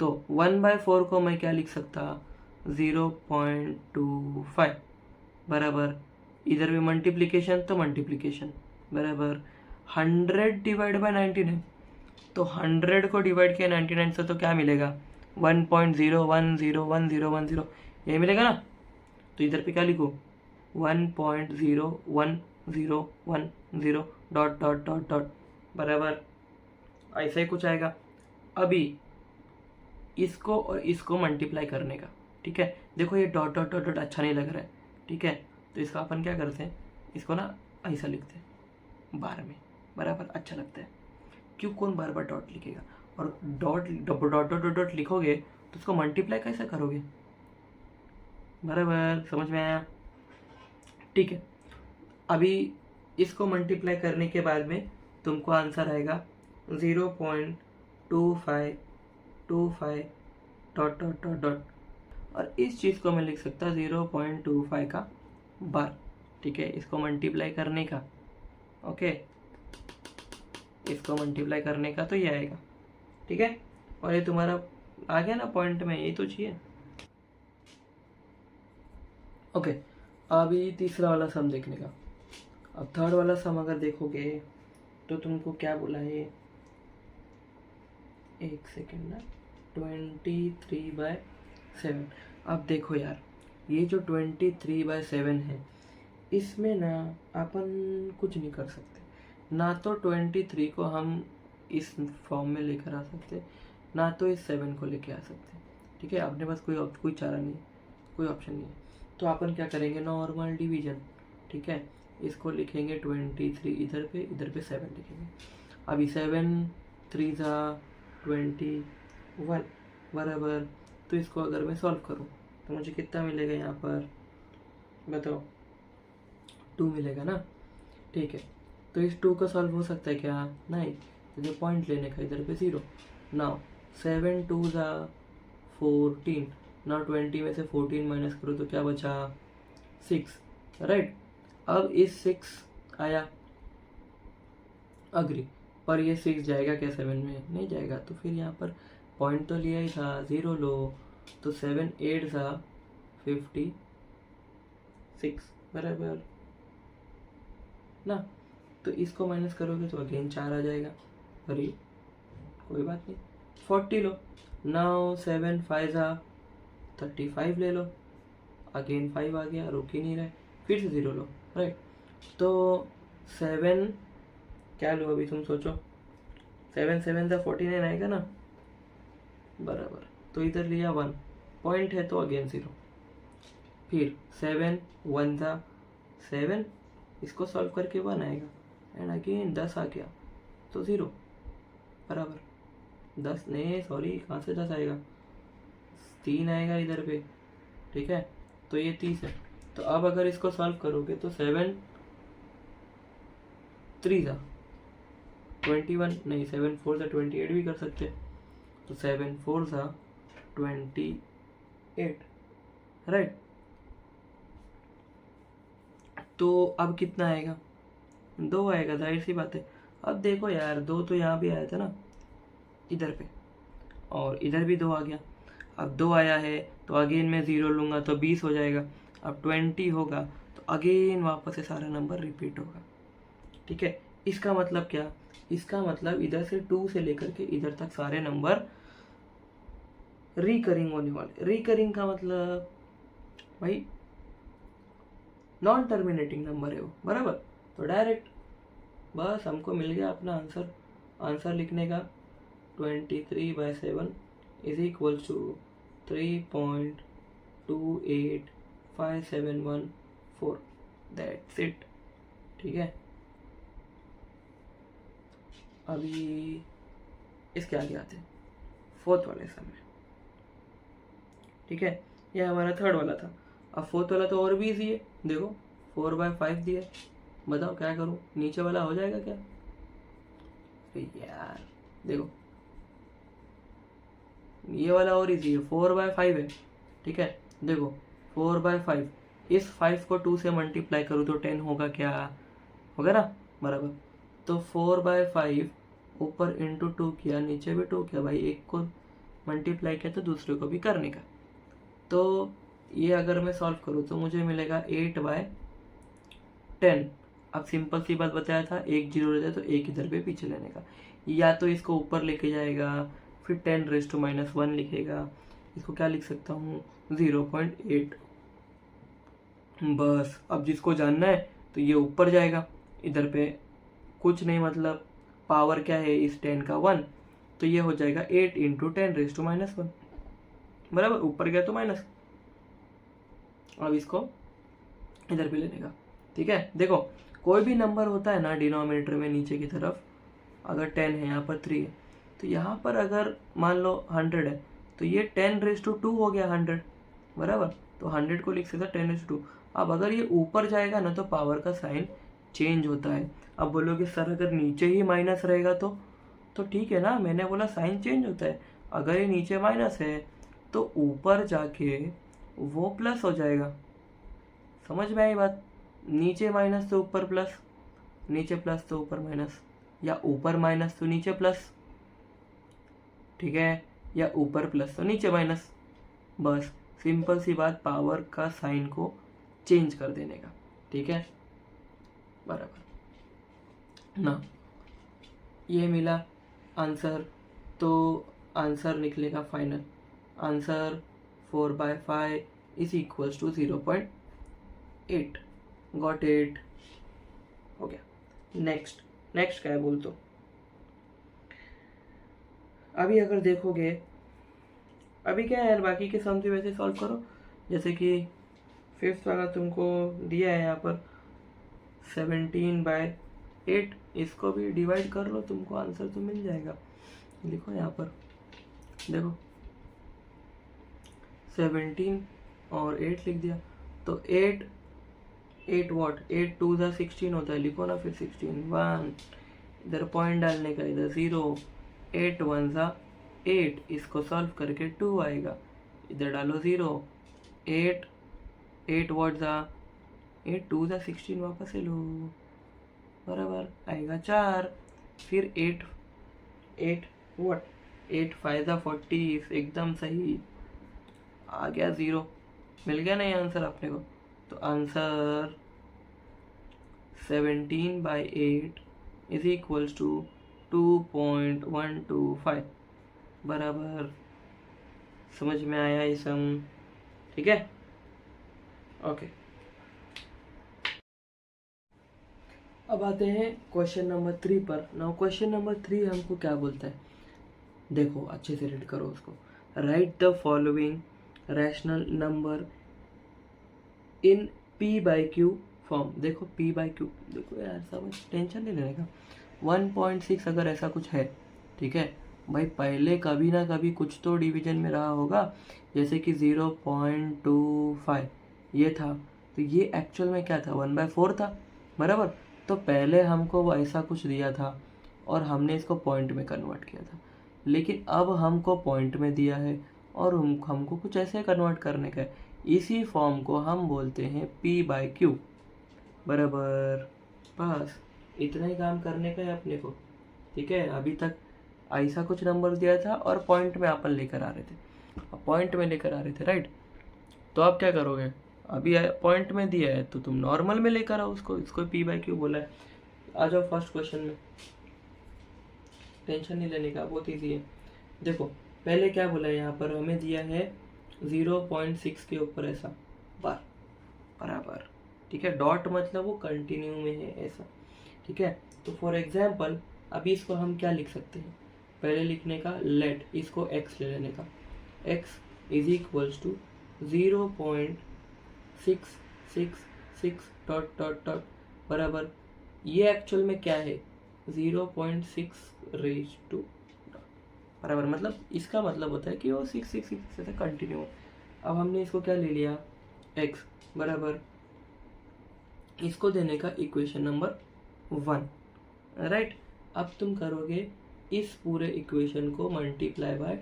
तो 1/4 को मैं क्या लिख सकता, 0.25 बराबर, इधर भी मल्टीप्लिकेशन तो मल्टीप्लिकेशन बराबर 100 डिवाइड बाय 99, तो 100 को डिवाइड किया 99 से तो क्या मिलेगा 1.0101010 ये मिलेगा ना। तो इधर पे क्या लिखो 1.01010 डॉट डॉट डॉट डॉट बराबर, ऐसा ही कुछ आएगा। अभी इसको और इसको मल्टीप्लाई करने का, ठीक है। देखो ये डॉट डॉट डॉट डॉट अच्छा नहीं लग रहा है, ठीक है। तो इसका अपन क्या करते हैं, इसको ना ऐसा लिखते हैं बार में बराबर, अच्छा लगता है। क्यों, कौन बार बार डॉट लिखेगा, और dot dot dot dot dot लिखोगे तो उसको मल्टीप्लाई कैसे करोगे, बराबर, समझ में आया, ठीक है। अभी इसको मल्टीप्लाई करने के बाद में तुमको आंसर आएगा 0.2525 डॉट डॉट डॉट डॉट, और इस चीज़ को मैं लिख सकता 0.25 का बार, ठीक है। इसको मल्टीप्लाई करने का, ओके, इसको मल्टीप्लाई करने का तो ये आएगा, ठीक है। और ये तुम्हारा आ गया ना पॉइंट में, यही तो चाहिए, ओके। अभी तीसरा वाला सम देखने का। अब थर्ड वाला सम अगर देखोगे तो तुमको क्या बोला है, एक सेकेंड ना, 23/7। अब देखो यार, ये जो 23/7 है, इसमें ना अपन कुछ नहीं कर सकते, ना तो 23 को हम इस फॉर्म में लेकर आ सकते, ना तो इस 7 को लेके आ सकते, ठीक है। अपने पास कोई चारा नहीं, कोई ऑप्शन नहीं है। तो अपन क्या करेंगे, नॉर्मल डिवीजन, ठीक है। इसको लिखेंगे 23 इधर पे 7 लिखेंगे। अभी 7 3 21 बराबर, तो इसको अगर मैं सॉल्व करूँ तो मुझे कितना मिलेगा, यहाँ पर बताओ 2 मिलेगा ना, ठीक है। तो इस 2 का सॉल्व हो सकता है क्या, नहीं, मुझे पॉइंट लेने का, इधर पे 0। नाउ 7 2 14, ना 20 में से 14 माइनस करो तो क्या बचा 6, राइट। अब इस 6 आया, अग्री, पर ये 6 जाएगा क्या 7 में, नहीं जाएगा। तो फिर यहाँ पर पॉइंट तो लिया ही था, 0 लो, तो 7 8 56 बराबर ना। तो इसको माइनस करोगे तो अगेन 4 आ जाएगा, अरे कोई बात नहीं, 40 लो। नाउ 7 5 35 ले लो, अगेन 5 आ गया, रुक ही नहीं रहे, फिर से 0 लो, राइट। तो 7 क्या लो, अभी तुम सोचो, 7 7 49 आएगा ना, बराबर। तो इधर लिया 1, पॉइंट है तो अगेन 0, फिर 7 1 7, इसको सॉल्व करके 1 आएगा, एंड अगेन 10 आ गया तो 0 बराबर, 10 नहीं सॉरी, कहाँ से 10 आएगा, 3 आएगा इधर पे, ठीक है। तो ये 30 है। तो अब अगर इसको सॉल्व करोगे तो 7 3 21, नहीं 7 4 28 भी कर सकते, तो 7 4 28, राइट। तो अब कितना आएगा, 2 आएगा, जाहिर सी बात है। अब देखो यार, 2 तो यहाँ भी आया था ना इधर पे, और इधर भी 2 आ गया। अब 2 आया है तो अगेन मैं 0 लूँगा तो 20 हो जाएगा। अब 20 होगा तो अगेन वापस से सारा नंबर रिपीट होगा, ठीक है। इसका मतलब क्या, इसका मतलब इधर से 2 से लेकर के इधर तक सारे नंबर रिकरिंग होने वाले। रिकरिंग का मतलब भाई नॉन टर्मिनेटिंग नंबर है वो, बराबर। तो डायरेक्ट बस हमको मिल गया अपना आंसर। आंसर लिखने का 23/7 is equal to 3.285714, that's it, ठीक है। अभी इसके आगे आते हैं फोर्थ वाले समय, ठीक है। यह हमारा थर्ड वाला था। अब फोर्थ वाला तो और भी इजी है, देखो 4/5 दिया, बताओ क्या करूँ, नीचे वाला हो जाएगा क्या, यार देखो ये वाला और इजी है, 4/5 है, ठीक है। देखो 4/5, इस 5 को 2 से मल्टीप्लाई करूँ तो 10 होगा क्या, होगा ना, बराबर। तो 4/5 ऊपर इंटू 2 किया, नीचे भी 2 किया, भाई एक को मल्टीप्लाई किया तो दूसरे को भी करने का, तो ये अगर मैं सॉल्व करूँ तो मुझे मिलेगा 8/10। अब सिंपल सी बात बताया था, एक जीरो रहता है तो एक इधर पे पीछे लेने का, या तो इसको ऊपर लेके जाएगा फिर 10⁻⁻1 लिखेगा, इसको क्या लिख सकता हूँ 0.8। बस अब जिसको जानना है तो ये ऊपर जाएगा, इधर पे कुछ नहीं, मतलब पावर क्या है इस 10 का 1, तो ये हो जाएगा 8 × 10⁻1, बराबर, ऊपर गया तो माइनस। अब इसको इधर पे लेने का, ठीक है। देखो कोई भी नंबर होता है ना डिनोमिनेटर में नीचे की तरफ, अगर 10 है यहाँ पर 3 है, तो यहाँ पर अगर मान लो 100 है तो ये 10⁻2 हो गया 100, बराबर। तो 100 को लिख सकते 10⁻2। अब अगर ये ऊपर जाएगा ना तो पावर का साइन चेंज होता है। अब बोलोगे सर अगर नीचे ही माइनस रहेगा तो ठीक है ना, मैंने बोला साइन चेंज होता है। अगर ये नीचे माइनस है तो ऊपर जाके वो प्लस हो जाएगा, समझ में आई बात। नीचे माइनस तो ऊपर प्लस, नीचे प्लस तो ऊपर माइनस, या ऊपर माइनस तो नीचे प्लस, ठीक है, या ऊपर प्लस तो नीचे माइनस। बस सिंपल सी बात, पावर का साइन को चेंज कर देने का, ठीक है, बराबर ना। ये मिला आंसर, तो आंसर निकलेगा final answer 4/5 is equals to 0.8। Got it, हो गया। नेक्स्ट क्या है बोल तो। अभी अगर देखोगे, अभी क्या है यार, बाकी के सम भी वैसे सॉल्व करो, जैसे कि 5th वाला तुमको दिया है यहाँ पर 17/8, इसको भी डिवाइड कर लो, तुमको आंसर तो मिल जाएगा। लिखो यहाँ पर, देखो 17 और 8 लिख दिया, तो 8 वॉट, 8 2 ज़ा 16 होता है, लिखो ना फिर 16 1, इधर पॉइंट डालने का, इधर 0, 8 1 ज़ा 8, इसको सॉल्व करके 2 आएगा, इधर डालो 0, 8 वॉट ज़ा 8 2 ज़ा 16, वापस से लो, बराबर आएगा 4, फिर 8 वॉट, 8 5 ज़ा 40, एकदम सही आ गया 0, मिल गया ना ये आंसर अपने को। तो आंसर 17/8 इज इक्वल्स टू 2.125, बराबर। समझ में आया ये सम, ठीक है, ओके। अब आते हैं क्वेश्चन नंबर 3 पर। नाउ क्वेश्चन नंबर 3 हमको क्या बोलता है, देखो अच्छे से रीड करो उसको। Right the following rational number in P/Q form. देखो P/Q, देखो यार समझ, टेंशन नहीं लेने का। 1.6 अगर ऐसा कुछ है, ठीक है भाई, पहले कभी ना कभी कुछ तो डिवीजन में रहा होगा, जैसे कि 0.25 ये था, तो ये एक्चुअल में क्या था 1/4 था, बराबर। तो पहले हमको वो ऐसा कुछ दिया था और हमने इसको पॉइंट में कन्वर्ट किया था, लेकिन अब हमको पॉइंट में दिया है और हमको कुछ ऐसे कन्वर्ट करने का है। इसी फॉर्म को हम बोलते हैं P/Q, बराबर। बस इतना ही काम करने का है अपने को, ठीक है। अभी तक ऐसा कुछ नंबर दिया था और पॉइंट में अपन लेकर आ रहे थे, अब पॉइंट में लेकर आ रहे थे, राइट। तो आप क्या करोगे, अभी पॉइंट में दिया है तो तुम नॉर्मल में लेकर आओ उसको, इसको P/Q बोला है। आ जाओ फर्स्ट क्वेश्चन में, टेंशन नहीं लेने का, बहुत ईजी है। देखो पहले क्या बोला है, यहाँ पर हमें दिया है 0.6 के ऊपर ऐसा बार, बराबर, ठीक है। डॉट मतलब वो कंटिन्यू में है ऐसा, ठीक है। तो फॉर एग्जाम्पल अभी इसको हम क्या लिख सकते हैं, पहले लिखने का लेट, इसको x ले लेने का, x is equals to 0.666 dot dot dot, बराबर। ये एक्चुअल में क्या है 0.6 बराबर, मतलब इसका मतलब होता है कि वो 666 से कंटिन्यू है। अब हमने इसको क्या ले लिया x, बराबर, इसको देने का इक्वेशन नंबर 1, राइट। अब तुम करोगे इस पूरे इक्वेशन को मल्टीप्लाई बाय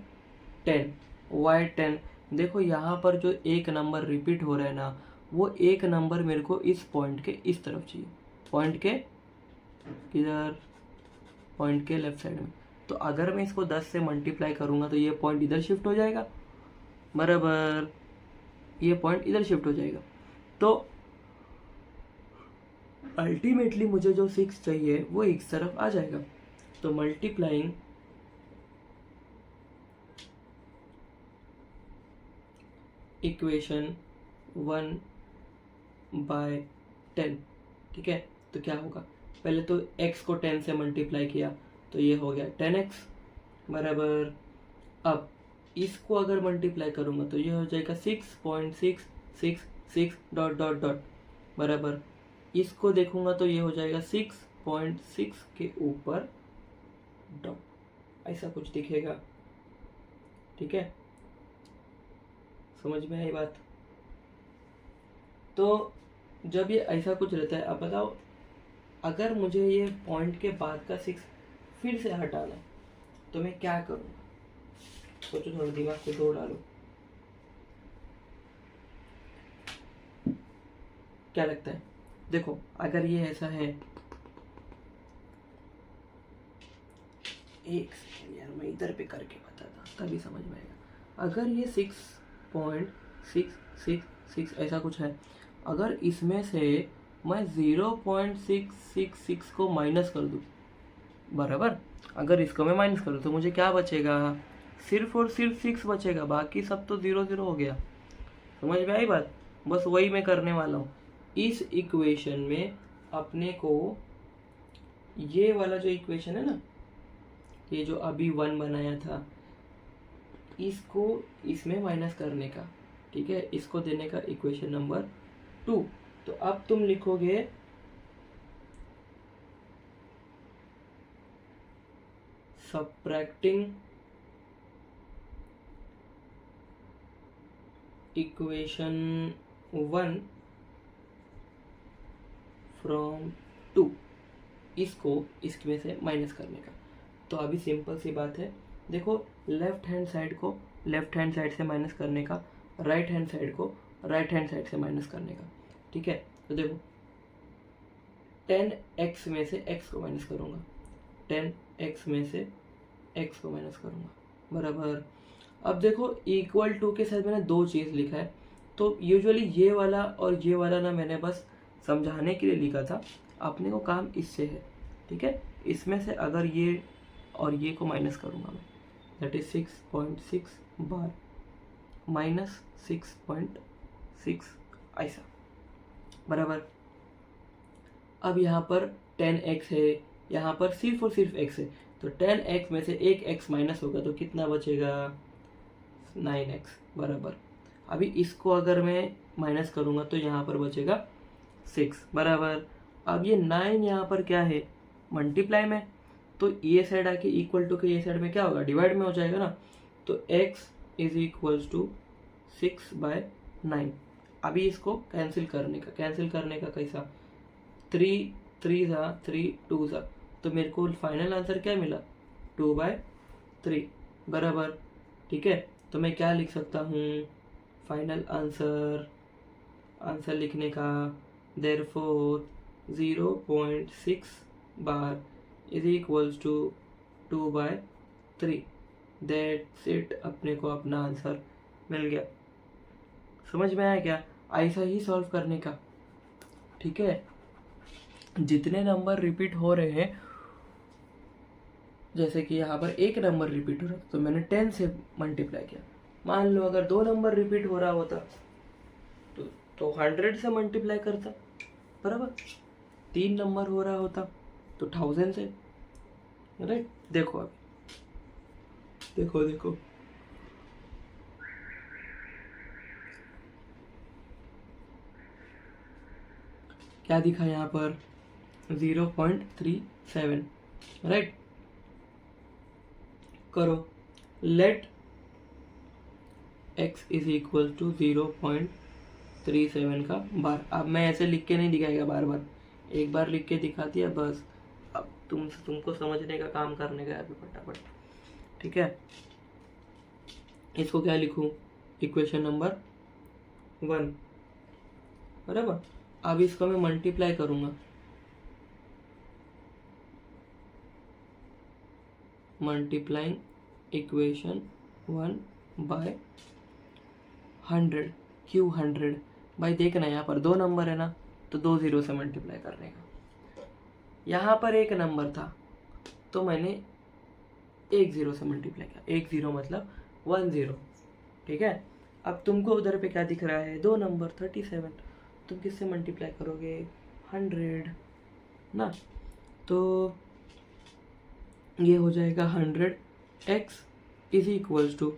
10, वाई 10। देखो यहाँ पर जो एक नंबर रिपीट हो रहा है ना, वो एक नंबर मेरे को इस पॉइंट के इस तरफ चाहिए, पॉइंट के किधर, पॉइंट के लेफ्ट साइड में। तो अगर मैं इसको 10 से मल्टीप्लाई करूँगा तो ये पॉइंट इधर शिफ्ट हो जाएगा, बराबर। ये पॉइंट इधर शिफ्ट हो जाएगा। तो अल्टीमेटली मुझे जो 6 चाहिए वो इस तरफ आ जाएगा। तो मल्टीप्लाइंग इक्वेशन 1/10, ठीक है। तो क्या होगा, पहले तो x को 10 से मल्टीप्लाई किया तो ये हो गया 10x बराबर, अब इसको अगर मल्टीप्लाई करूँगा तो ये हो जाएगा 6.666 डॉट डॉट डॉट बराबर, इसको देखूंगा तो ये हो जाएगा 6.6 के ऊपर डॉट, ऐसा कुछ दिखेगा, ठीक है। समझ में आई बात। तो जब ये ऐसा कुछ रहता है, अब बताओ अगर मुझे ये पॉइंट के बाद का 6 फिर से हटाना है तो मैं क्या करूँगा, सोचो, थोड़ा दिमाग को दौड़ा लो। क्या लगता है, देखो अगर ये ऐसा है, एक सेकेंड यार मैं इधर पे करके बताता तभी समझ में आएगा। अगर ये 6.666 ऐसा कुछ है, अगर इसमें से मैं 0.666 को माइनस कर दूँ बराबर, अगर इसको मैं माइनस करूँ तो मुझे क्या बचेगा, सिर्फ और सिर्फ 6 बचेगा, बाकी सब तो 0 हो गया। समझ में आई बात, बस वही मैं करने वाला हूँ। इस इक्वेशन में अपने को ये वाला जो इक्वेशन है ना, ये जो अभी 1 बनाया था, इसको इसमें माइनस करने का, ठीक है, इसको देने का इक्वेशन नंबर 2। तो अब तुम लिखोगे सबट्रैक्टिंग इक्वेशन 1 फ्रॉम 2, इसको इसमें से माइनस करने का। तो अभी सिंपल सी बात है, देखो लेफ्ट हैंड साइड को लेफ्ट हैंड साइड से माइनस करने का, राइट हैंड साइड को राइट हैंड साइड से माइनस करने का, ठीक है। तो देखो 10x में से x को माइनस करूँगा, 10x में से x को माइनस करूँगा बराबर। अब देखो इक्वल टू के साथ मैंने 2 चीज़ लिखा है, तो यूजुअली ये वाला और ये वाला ना मैंने बस समझाने के लिए लिखा था, अपने को काम इससे है, ठीक है। इसमें से अगर ये और ये को माइनस करूँगा मैं, दैट इज 6.6 बार माइनस 6.6 ऐसा बराबर। अब यहाँ पर 10x है, यहाँ पर सिर्फ और सिर्फ x है, तो 10x में से एक x माइनस होगा तो कितना बचेगा, 9x बराबर। अभी इसको अगर मैं माइनस करूँगा तो यहाँ पर बचेगा 6 बराबर। अब ये 9 यहाँ पर क्या है, मल्टीप्लाई में, तो ये साइड आके इक्वल टू के ये साइड में क्या होगा, डिवाइड में हो जाएगा ना। तो x इज इक्वल्स टू 6/9। अभी इसको कैंसिल करने का कैसा, 3 3 ज़ा 3 2 ज़ा, तो मेरे को फाइनल आंसर क्या मिला, 2/3 बराबर, ठीक है। तो मैं क्या लिख सकता हूँ, फाइनल आंसर लिखने का, therefore 0.6 bar is equals to 2/3, that's it, अपने को अपना आंसर मिल गया। समझ में आया क्या, ऐसा ही सॉल्व करने का, ठीक है। जितने नंबर रिपीट हो रहे हैं, जैसे कि यहाँ पर एक नंबर रिपीट हो रहा था तो मैंने 10 से मल्टीप्लाई किया। मान लो अगर 2 नंबर रिपीट हो रहा होता तो 100 से मल्टीप्लाई करता बराबर, 3 नंबर हो रहा होता तो 1000 से, राइट। देखो अभी देखो क्या दिखा यहाँ पर, 0.37, राइट। करो, let x is equal to 0.37 का बार। अब मैं ऐसे लिख के नहीं दिखाएगा बार बार, एक बार लिख के दिखा दिया बस। अब तुमको समझने का काम करने का है अभी फटाफट, ठीक है। इसको क्या लिखूं, इक्वेशन नंबर 1 बराबर। अब इसको मैं मल्टीप्लाई करूंगा, मल्टीप्लाइंग इक्वेशन 1/100 क्यों 100? भाई देखना यहाँ पर 2 नंबर है ना, तो 2 ज़ीरो से मल्टीप्लाई करने का। यहाँ पर 1 नंबर था तो मैंने 1 ज़ीरो से मल्टीप्लाई किया। 1 ज़ीरो मतलब 1 ज़ीरो, ठीक है। अब तुमको उधर पे क्या दिख रहा है? 2 नंबर 37, तुम किससे मल्टीप्लाई करोगे? 100 ना। तो ये हो जाएगा 100x इज इक्वल्स टू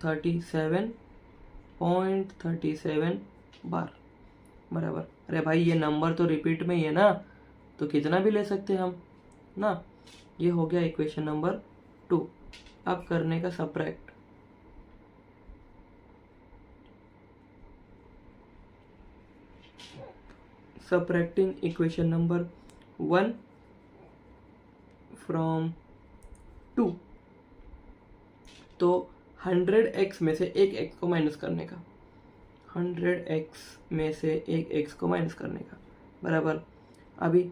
37.37 बार बराबर। अरे भाई ये नंबर तो रिपीट में ही है ना, तो कितना भी ले सकते हैं हम ना। ये हो गया इक्वेशन नंबर 2। अब करने का subtract. Subtracting equation number 1 from 2। तो 100x में से एक x को माइनस करने का, 100x में से एक x को माइनस करने का बराबर। अभी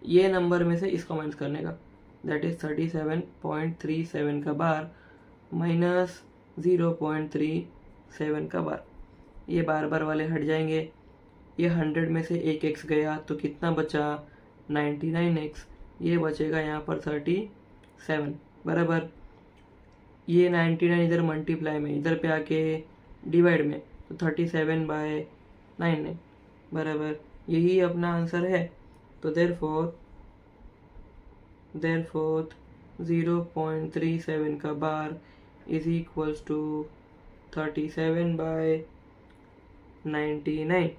ये नंबर में से इसको माइनस करने का, दैट इज 37.37 का बार माइनस 0.37 का बार। ये बार बार वाले हट जाएंगे। ये 100 में से एक x गया तो कितना बचा? 99x। ये बचेगा यहाँ पर 37 बराबर। ये 99 इधर मल्टीप्लाई में, इधर पे आके डिवाइड में, तो 37/99 बराबर। यही अपना आंसर है। तो देयरफॉर 0.37 का बार इज इक्वल्स टू 37/99।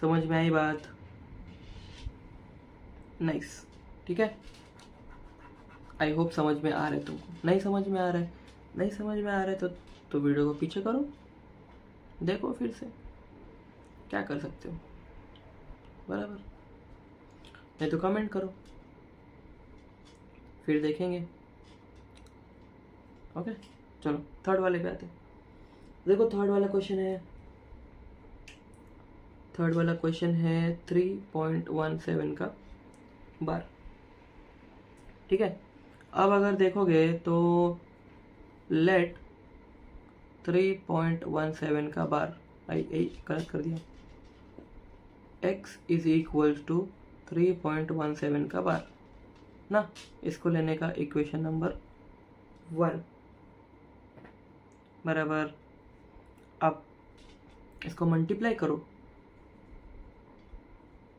समझ में आई बात? नाइस, ठीक है। आई होप समझ में आ रहा है तुमको। नहीं समझ में आ रहा है, नहीं समझ में आ रहा है तो वीडियो को पीछे करो, देखो फिर से, क्या कर सकते हो बराबर। नहीं तो कमेंट करो, फिर देखेंगे। ओके चलो थर्ड वाले पे आते हैं। देखो थर्ड वाला क्वेश्चन है 3.17 का बार, ठीक है। अब अगर देखोगे तो लेट 3.17 का बार, गलत कर दिया, x इज इक्वल्स टू 3.17 का बार ना। इसको लेने का इक्वेशन नंबर 1 बराबर। अब इसको मल्टीप्लाई करो।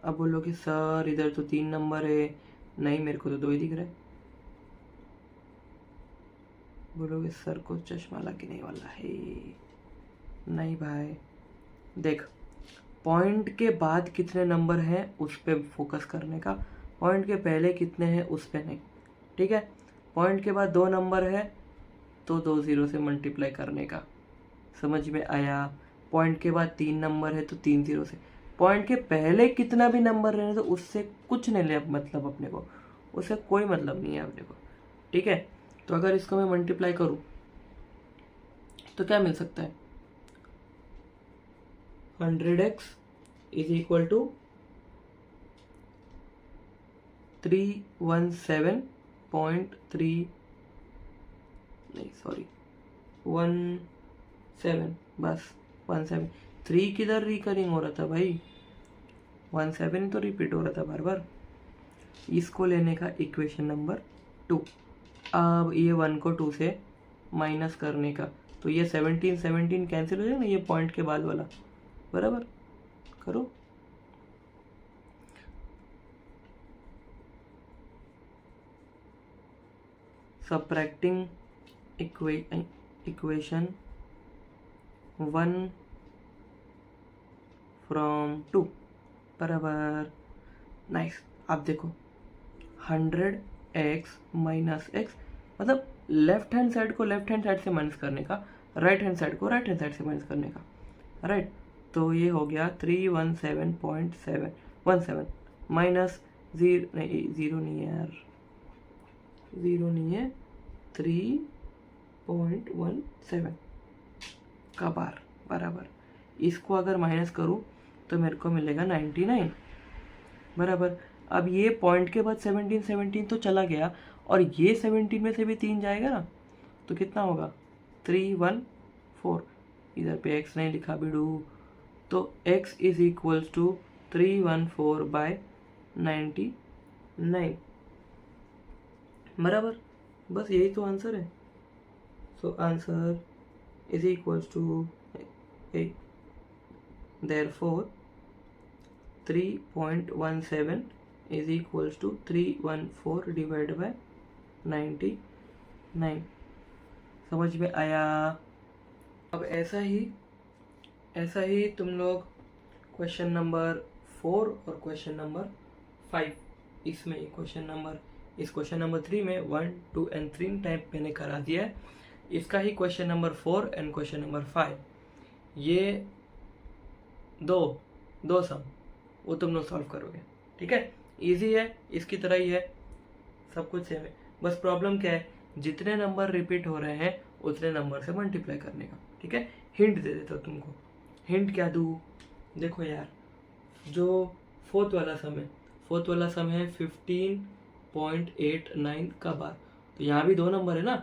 अब बोलो कि सर इधर तो 3 नंबर है, नहीं मेरे को तो 2 ही दिख रहा है। बोलोगे सर को चश्मा लगने वाला है। नहीं भाई, देख पॉइंट के बाद कितने नंबर हैं उस पर फोकस करने का, पॉइंट के पहले कितने हैं उस पर नहीं, ठीक है। पॉइंट के बाद 2 नंबर है तो 2 ज़ीरो से मल्टीप्लाई करने का, समझ में आया। पॉइंट के बाद 3 नंबर है तो 3 ज़ीरो से। पॉइंट के पहले कितना भी नंबर रहने तो उससे कुछ नहीं ले मतलब अपने को, उससे कोई मतलब नहीं है अपने को, ठीक है। तो अगर इसको मैं मल्टीप्लाई करूं तो क्या मिल सकता है? 100x इज इक्वल टू 317.3 नहीं सॉरी 17, बस 17। 3 किधर रिकरिंग हो रहा था भाई, 17 तो रिपीट हो रहा था बार बार। इसको लेने का इक्वेशन नंबर 2। अब ये 1 को 2 से माइनस करने का, तो ये 17 कैंसिल हो जाएगा ना, ये पॉइंट के बाद वाला बराबर। करो सब्ट्रैक्टिंग इक्वेशन 1 फ्रॉम 2 बराबर। नाइस। अब देखो 100x माइनस x मतलब लेफ्ट हैंड साइड को लेफ्ट हैंड साइड से माइनस करने का, राइट हैंड साइड को राइट हैंड साइड से माइनस करने का, राइट। तो ये हो गया 317.717 माइनस ज़ीरो नहीं है यार, 0 नहीं है, 3.17 का बार बराबर। इसको अगर माइनस करूँ तो मेरे को मिलेगा 99 बराबर। अब ये पॉइंट के बाद 17 तो चला गया, और ये 17 में से भी 3 जाएगा ना, तो कितना होगा? 314। इधर पे x नहीं लिखा बिडू, तो x इज इक्वल्स टू 314/99 बराबर। बस यही तो आंसर है। So answer is equals to therefore 3.17 is equals to 314 divided by 99। समझ में आया? अब ऐसा ही तुम लोग क्वेश्चन नंबर 4 और क्वेश्चन नंबर 5, इसमें इस क्वेश्चन नंबर 3 में 1, 2 एंड 3 टाइप मैंने करा दिया है। इसका ही question number 4 and question number 5, ये दो सम वो तुम लोग सॉल्व करोगे। ठीक है, इजी है, इसकी तरह ही है, सब कुछ सेम है। बस प्रॉब्लम क्या है, जितने नंबर रिपीट हो रहे हैं उतने नंबर से मल्टीप्लाई करने का। ठीक है, हिंट दे देता हूँ तुमको। हिंट क्या दूँ? देखो यार, जो फोर्थ वाला सम है 15.89 का बार, तो यहाँ भी 2 नंबर है ना,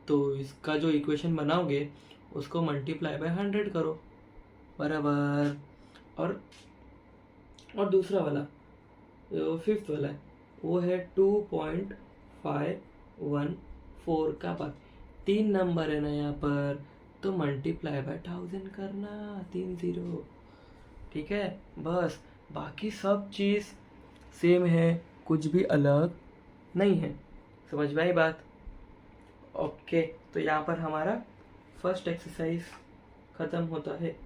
तो इसका जो इक्वेशन बनाओगे उसको मल्टीप्लाई बाय 100 करो बराबर। और दूसरा वाला जो 5th वाला है वो है 2.514 का बार, 3 नंबर है ना यहाँ पर, तो मल्टीप्लाई बाय 1000 करना, 30। ठीक है, बस बाकी सब चीज़ सेम है, कुछ भी अलग नहीं है। समझ में आई बात? ओके, तो यहाँ पर हमारा फर्स्ट एक्सरसाइज ख़त्म होता है।